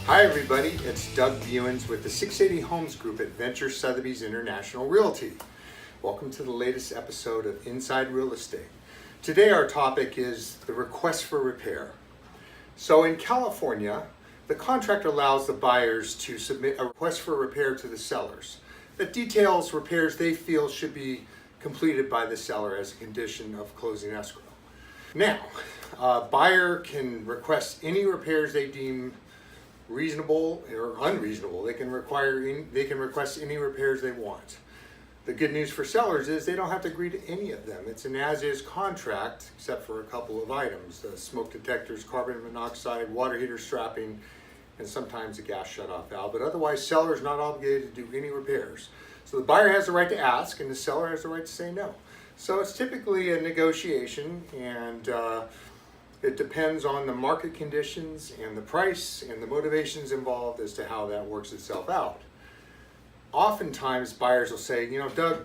Hi everybody, it's Doug Buenz with the 680 Homes Group at Venture Sotheby's International Realty. Welcome to the latest episode of Inside Real Estate. Today our topic is the request for repair. So in California, the contract allows the buyers to submit a request for repair to the sellers that details repairs they feel should be completed by the seller as a condition of closing escrow. Now, a buyer can request any repairs they deem reasonable or unreasonable. They can request any repairs they want. The good news for sellers is they don't have to agree to any of them. It's an as-is contract except for a couple of items: the smoke detectors, carbon monoxide, water heater strapping, and sometimes a gas shutoff valve. But otherwise, seller is not obligated to do any repairs. So the buyer has the right to ask, and the seller has the right to say no. So it's typically a negotiation, and it depends on the market conditions and the price and the motivations involved as to how that works itself out. Oftentimes buyers will say, Doug,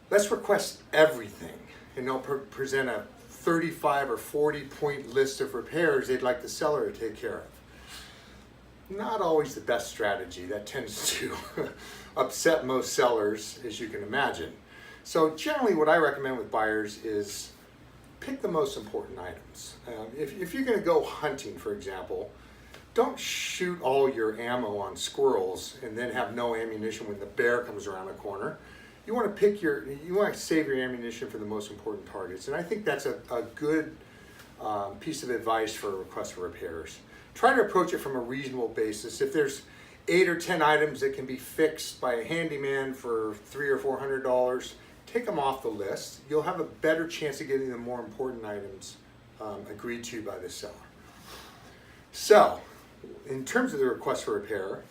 let's request everything. And they'll present a 35 or 40 point list of repairs they'd like the seller to take care of. Not always the best strategy. That tends to upset most sellers, as you can imagine. So generally what I recommend with buyers is pick the most important items. If you're going to go hunting, for example, don't shoot all your ammo on squirrels and then have no ammunition when the bear comes around the corner. You want to save your ammunition for the most important targets. And I think that's a good piece of advice for a request for repairs. Try to approach it from a reasonable basis. If there's 8 or 10 items that can be fixed by a handyman for $300 or $400, take them off the list. You'll have a better chance of getting the more important items agreed to by the seller. So, in terms of the request for repair,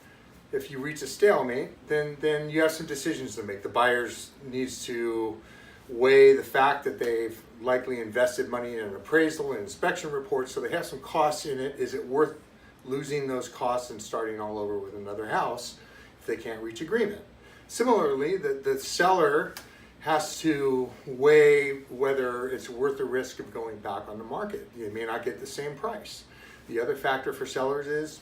if you reach a stalemate, then you have some decisions to make. The buyer needs to weigh the fact that they've likely invested money in an appraisal and inspection report, so they have some costs in it. Is it worth losing those costs and starting all over with another house if they can't reach agreement? Similarly, the seller has to weigh whether it's worth the risk of going back on the market. You may not get the same price. The other factor for sellers is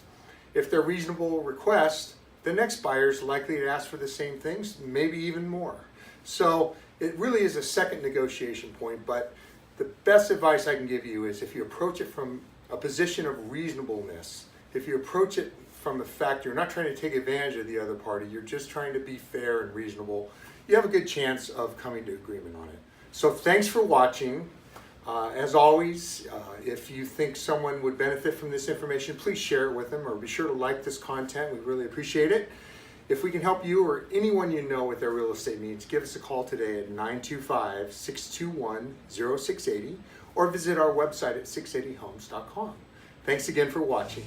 if they're reasonable requests, the next buyer is likely to ask for the same things, maybe even more. So it really is a second negotiation point, but the best advice I can give you is if you approach it from a position of reasonableness, if you approach it from the fact you're not trying to take advantage of the other party, you're just trying to be fair and reasonable, you have a good chance of coming to agreement on it. So thanks for watching. As always, if you think someone would benefit from this information, please share it with them, or be sure to like this content. We really appreciate it. If we can help you or anyone you know with their real estate needs, give us a call today at 925-621-0680 or visit our website at 680homes.com. Thanks again for watching.